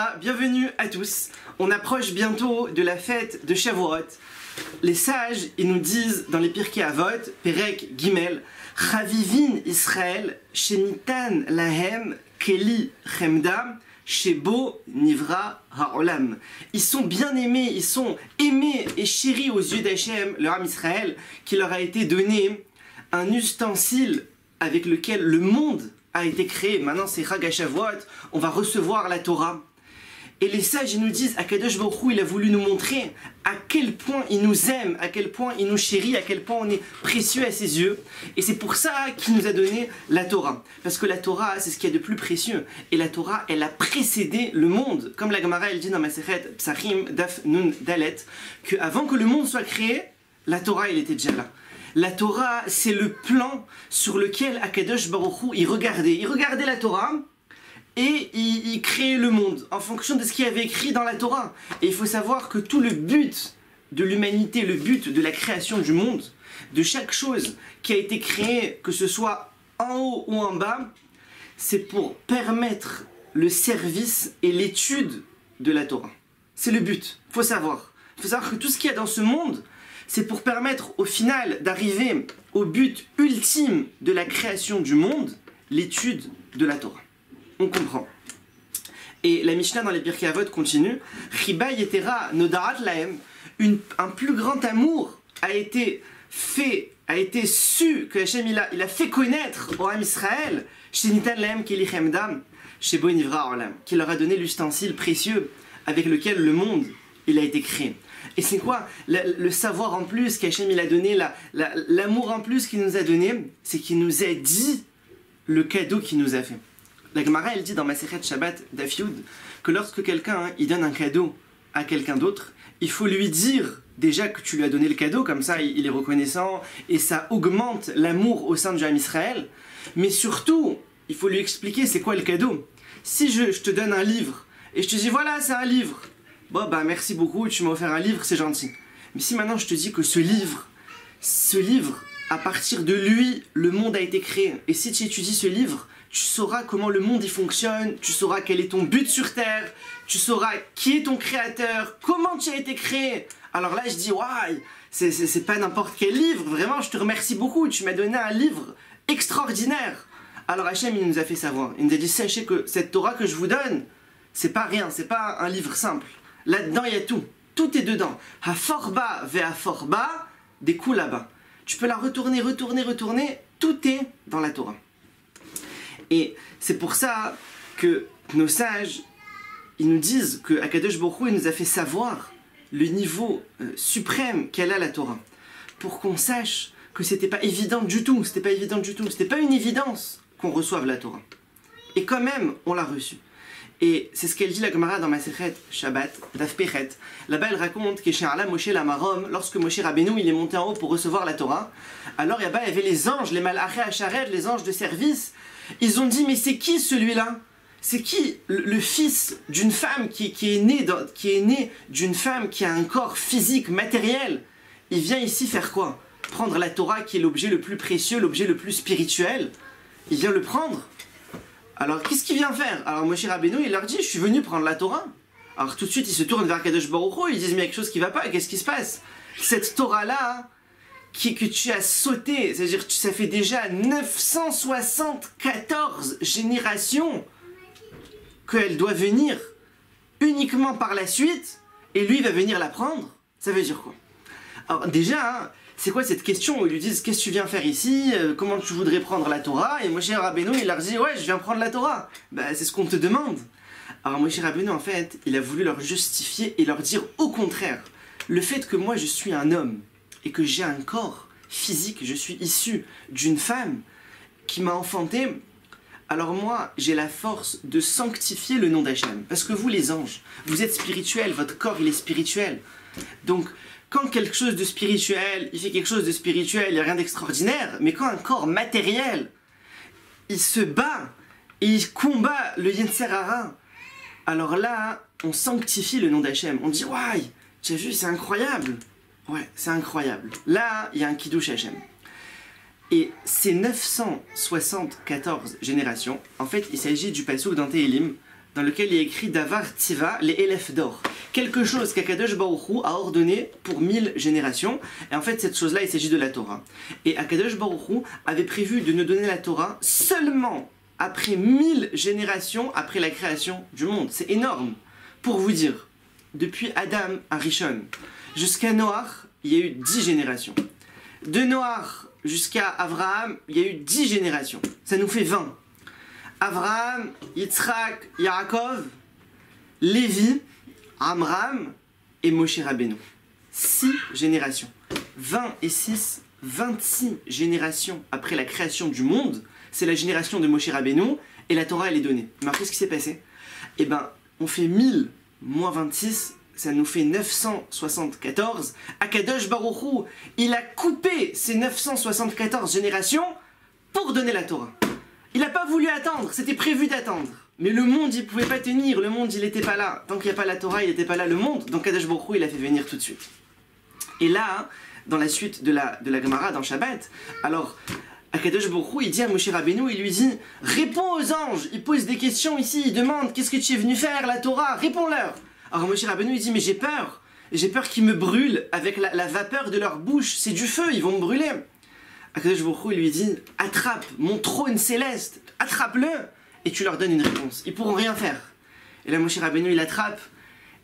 Shalom bienvenue à tous. On approche bientôt de la fête de Shavuot. Les sages, ils nous disent dans les Pirkei Avot, Perek Gimel, Chavivin Israël, Shenitan Lahem, Keli Chemda, Shebo Nivra Ha'olam. Ils sont bien aimés, ils sont aimés et chéris aux yeux d'Hachem, leur âme Israël, qui leur a été donné un ustensile avec lequel le monde a été créé. Maintenant c'est Chag HaShavuot, on va recevoir la Torah. Et les sages, ils nous disent, Akadosh Baruch Hu, il a voulu nous montrer à quel point il nous aime, à quel point il nous chérit, à quel point on est précieux à ses yeux. Et c'est pour ça qu'il nous a donné la Torah. Parce que la Torah, c'est ce qu'il y a de plus précieux. Et la Torah, elle a précédé le monde. Comme la Gemara, elle dit dans Masechet Psachim, Daf Nun Dalet, qu'avant que le monde soit créé, la Torah, elle était déjà là. La Torah, c'est le plan sur lequel Akadosh Baruch Hu, il regardait la Torah, et il créait le monde en fonction de ce qu'il y avait écrit dans la Torah. Et il faut savoir que tout le but de l'humanité, le but de la création du monde, de chaque chose qui a été créée, que ce soit en haut ou en bas, c'est pour permettre le service et l'étude de la Torah. C'est le but, il faut savoir. Il faut savoir que tout ce qu'il y a dans ce monde, c'est pour permettre au final d'arriver au but ultime de la création du monde, l'étude de la Torah. On comprend. Et la Mishnah dans les Pirkei Avot continue. Chiba yetera nodarat lahem. Un plus grand amour a été su, que Hachem il a fait connaître au Ham Israël, shenitan lahem keli chemda, shebo nivra olam, qui leur a donné l'ustensile précieux avec lequel le monde il a été créé. Et c'est quoi le savoir en plus qu'Hachem il a donné, l'amour en plus qu'il nous a donné, c'est qu'il nous a dit le cadeau qu'il nous a fait. La Gemara, elle dit dans Masechet Shabbat Daf Yud que lorsque quelqu'un il donne un cadeau à quelqu'un d'autre, il faut lui dire déjà que tu lui as donné le cadeau, comme ça il est reconnaissant et ça augmente l'amour au sein de Ham Israël. Mais surtout, il faut lui expliquer c'est quoi le cadeau. Si je te donne un livre et je te dis voilà c'est un livre, bon bah merci beaucoup, tu m'as offert un livre, c'est gentil. Mais si maintenant je te dis que ce livre, à partir de lui, le monde a été créé. Et si tu étudies ce livre, tu sauras comment le monde y fonctionne, tu sauras quel est ton but sur Terre, tu sauras qui est ton créateur, comment tu as été créé. Alors là, je dis, waouh, c'est pas n'importe quel livre, vraiment, je te remercie beaucoup, tu m'as donné un livre extraordinaire. Alors Hachem, il nous a fait savoir, il nous a dit, sachez que cette Torah que je vous donne, c'est pas rien, c'est pas un livre simple. Là-dedans, il y a tout, tout est dedans. Ha-forba ve-ha-forba, des coups là-bas. Tu peux la retourner, tout est dans la Torah. Et c'est pour ça que nos sages, ils nous disent que Akadosh Baruch Hu, il nous a fait savoir le niveau suprême qu'elle a la Torah. Pour qu'on sache que c'était pas évident du tout, c'était pas une évidence qu'on reçoive la Torah. Et quand même, on l'a reçue. Et c'est ce qu'elle dit la Gemara dans Masechet Shabbat, Daf Pechet. Là-bas, elle raconte que chez Allah Moshe Lamarom, lorsque Moshe Rabbeinu il est monté en haut pour recevoir la Torah, alors là-bas, il y avait les anges, les Malaché Hacharet, les anges de service. Ils ont dit, mais c'est qui celui-là? C'est qui le fils d'une femme qui est né d'une femme qui a un corps physique, matériel? Il vient ici faire quoi? Prendre la Torah qui est l'objet le plus précieux, l'objet le plus spirituel. Il vient le prendre. Alors qu'est-ce qu'il vient faire? Alors Moshe Rabbeinu il leur dit, je suis venu prendre la Torah. Alors tout de suite ils se tournent vers Kadosh Baruch Hu, ils disent, mais il y a quelque chose qui va pas, qu'est-ce qui se passe? Cette Torah-là, que tu as sauté, c'est-à-dire que ça fait déjà 974 générations qu'elle doit venir uniquement par la suite, et lui va venir la prendre. Ça veut dire quoi? Alors déjà, hein, c'est quoi cette question où ils lui disent qu'est-ce que tu viens faire ici, comment tu voudrais prendre la Torah? Et Moshe Rabbeinu il leur dit ouais je viens prendre la Torah. Ben, c'est ce qu'on te demande. Alors Moshe Rabbeinu en fait il a voulu leur justifier et leur dire au contraire, le fait que moi je suis un homme et que j'ai un corps physique, je suis issu d'une femme qui m'a enfanté, alors moi j'ai la force de sanctifier le nom d'Hachem. Parce que vous les anges, vous êtes spirituels, votre corps il est spirituel. Donc quand quelque chose de spirituel, il fait quelque chose de spirituel, il n'y a rien d'extraordinaire, mais quand un corps matériel, il se bat et il combat le Yetzer Hara, alors là, on sanctifie le nom d'Hachem. On dit, ouais, tu as vu, c'est incroyable. Ouais, c'est incroyable. Là, il y a un Kiddush Hachem. Et ces 974 générations, en fait, il s'agit du pasuk dans Tehilim, dans lequel il y a écrit Davar Tiva, les élèves d'or. Quelque chose qu'Akadosh Baruch Hu a ordonné pour 1000 générations. Et en fait, cette chose-là, il s'agit de la Torah. Et Akadosh Baruch Hu avait prévu de nous donner la Torah seulement après 1000 générations après la création du monde. C'est énorme. Pour vous dire, depuis Adam à Rishon jusqu'à Noach, il y a eu 10 générations. De Noach jusqu'à Abraham, il y a eu 10 générations. Ça nous fait 20. Abraham, Yitzhak, Yaakov, Lévi, Amram et Moshe Rabbeinu. 6 générations. 20 et 6, 26 générations après la création du monde. C'est la génération de Moshe Rabbeinu et la Torah elle est donnée. Mais qu'est-ce qui s'est passé? Eh ben, on fait 1000 moins 26, ça nous fait 974. Akadosh Baruch Hu, il a coupé ces 974 générations pour donner la Torah. Il n'a pas voulu attendre, c'était prévu d'attendre. Mais le monde, il ne pouvait pas tenir, le monde, il n'était pas là. Tant qu'il n'y a pas la Torah, il n'était pas là, le monde. Donc Akadosh Baruch Hu, il a fait venir tout de suite. Et là, dans la suite de la Gemara, dans Shabbat, alors Akadosh Baruch Hu, il dit à Moshe Rabbeinu, il lui dit « Réponds aux anges !» Il pose des questions ici, il demande « Qu'est-ce que tu es venu faire, la Torah? Réponds-leur !» Alors Moshe Rabbeinu, il dit « Mais j'ai peur qu'ils me brûlent avec la vapeur de leur bouche, c'est du feu, ils vont me brûler !» Akadosh Baruch Hu, il lui dit « Attrape mon trône céleste, attrape-le !» Et tu leur donnes une réponse, ils pourront rien faire. Et là Moshe Rabbeinu, il attrape,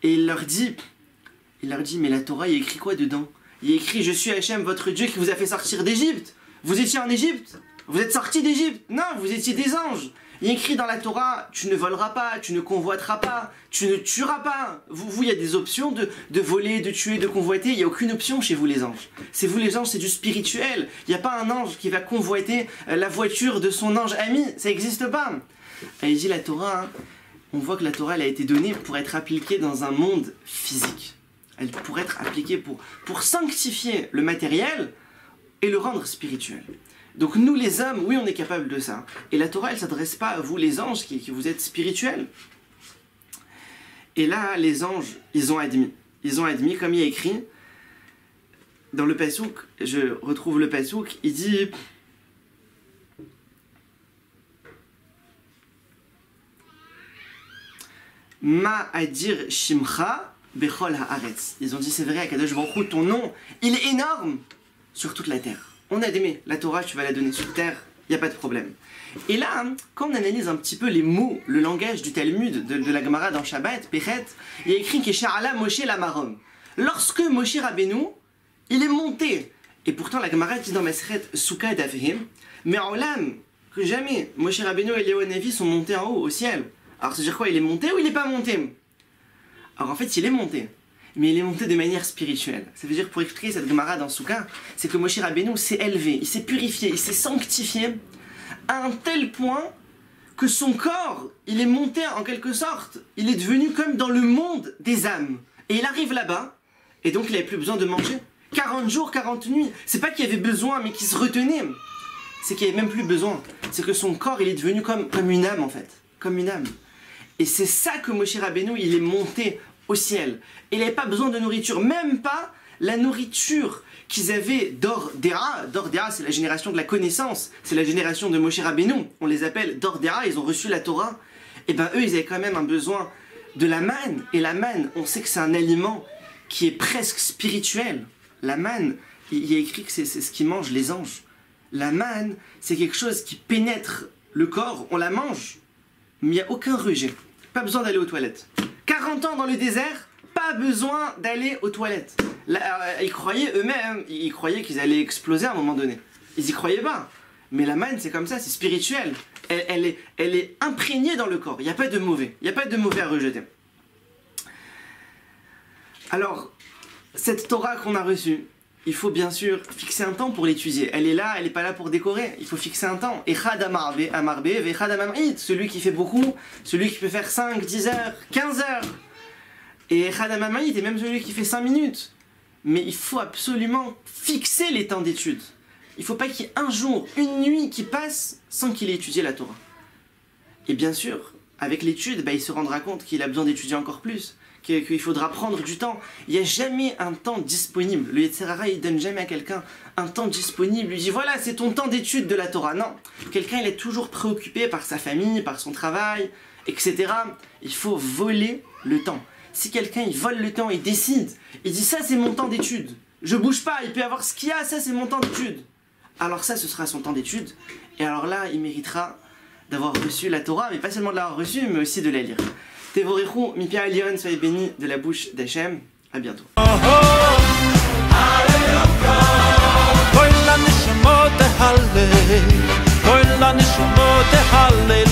et il leur dit « Mais la Torah, il y a écrit quoi dedans? Il y a écrit « Je suis Hachem, votre Dieu, qui vous a fait sortir d'Égypte !» Vous étiez en Égypte? Vous êtes sortis d'Égypte? Non, vous étiez des anges. Il y a écrit dans la Torah, tu ne voleras pas, tu ne convoiteras pas, tu ne tueras pas. Vous, il y a des options de voler, de tuer, de convoiter. Il n'y a aucune option chez vous les anges. C'est vous les anges, c'est du spirituel. Il n'y a pas un ange qui va convoiter la voiture de son ange ami. Ça n'existe pas. Et il dit la Torah, hein, on voit que la Torah elle a été donnée pour être appliquée dans un monde physique. Elle pour être appliquée pour sanctifier le matériel et le rendre spirituel. Donc nous les hommes, oui on est capable de ça. Et la Torah elle ne s'adresse pas à vous les anges qui vous êtes spirituels. Et là les anges, ils ont admis. Ils ont admis comme il y a écrit dans le Passouk, je retrouve le Passouk, il dit Ma adir shimcha bechol haaretz. Ils ont dit c'est vrai Akadosh Baruch Hu, ton nom, il est énorme sur toute la terre. On a admis, la Torah, tu vas la donner sur terre, il n'y a pas de problème. Et là, quand on analyse un petit peu les mots, le langage du Talmud, de la Gemara dans Shabbat, Pechet, il y a écrit Kesharala Moshe Lamarom. Lorsque Moshe Rabbeinu, il est monté, et pourtant la Gemara dit dans Maseret Souka d'Avrim, mais en Olam, que jamais Moshe Rabbeinu et Léo Navi sont montés en haut, au ciel. Alors, c'est-à-dire quoi, il est monté ou il n'est pas monté? Alors en fait, il est monté. Mais il est monté de manière spirituelle. Ça veut dire, pour expliquer cette Gemara dans Souka, c'est que Moshe Rabbeinu s'est élevé, il s'est purifié, il s'est sanctifié à un tel point que son corps, il est monté en quelque sorte, il est devenu comme dans le monde des âmes. Et il arrive là-bas, et donc il n'avait plus besoin de manger. 40 jours, 40 nuits. C'est pas qu'il y avait besoin, mais qu'il se retenait. C'est qu'il n'y avait même plus besoin. C'est que son corps, il est devenu comme une âme en fait. Comme une âme. Et c'est ça que Moshe Rabbeinu, il est monté au ciel. Et il n'avait pas besoin de nourriture, même pas la nourriture qu'ils avaient d'Or Dera. D'Or Dera, c'est la génération de la connaissance, c'est la génération de Moshe Rabbeinu. On les appelle d'Or Dera, ils ont reçu la Torah. Et ben eux, ils avaient quand même un besoin de la manne. Et la manne, on sait que c'est un aliment qui est presque spirituel. La manne, il y a écrit que c'est ce qu'ils mangent les anges. La manne, c'est quelque chose qui pénètre le corps, on la mange, mais il n'y a aucun rejet. Pas besoin d'aller aux toilettes. 40 ans dans le désert, pas besoin d'aller aux toilettes. Là, ils croyaient eux-mêmes, ils croyaient qu'ils allaient exploser à un moment donné. Ils y croyaient pas. Mais la manne, c'est comme ça, c'est spirituel. Elle est imprégnée dans le corps. Il n'y a pas de mauvais. Il n'y a pas de mauvais à rejeter. Alors, cette Torah qu'on a reçue, il faut bien sûr fixer un temps pour l'étudier. Elle est là, elle n'est pas là pour décorer. Il faut fixer un temps. Echad amarbe, vechad amamrit. Celui qui fait beaucoup, celui qui peut faire 5, 10 heures, 15 heures. Et echad amamrit, et même celui qui fait 5 minutes. Mais il faut absolument fixer les temps d'étude. Il ne faut pas qu'il y ait un jour, une nuit qui passe sans qu'il ait étudié la Torah. Et bien sûr, avec l'étude, il se rendra compte qu'il a besoin d'étudier encore plus. Qu'il faudra prendre du temps. Il n'y a jamais un temps disponible. Le Yetzer Hara, il ne donne jamais à quelqu'un un temps disponible. Il dit voilà, c'est ton temps d'étude de la Torah. Non. Quelqu'un, il est toujours préoccupé par sa famille, par son travail. etc. Il faut voler le temps. Si quelqu'un il vole le temps, il décide, il dit ça c'est mon temps d'étude, je bouge pas, il peut y avoir ce qu'il y a, ça c'est mon temps d'étude. Alors ça ce sera son temps d'étude, et alors là il méritera d'avoir reçu la Torah, mais pas seulement de l'avoir reçue, mais aussi de la lire. Tevorechou, Mipia Elion, soyez bénis de la bouche d'Hachem, à bientôt. Koy la nishmot halle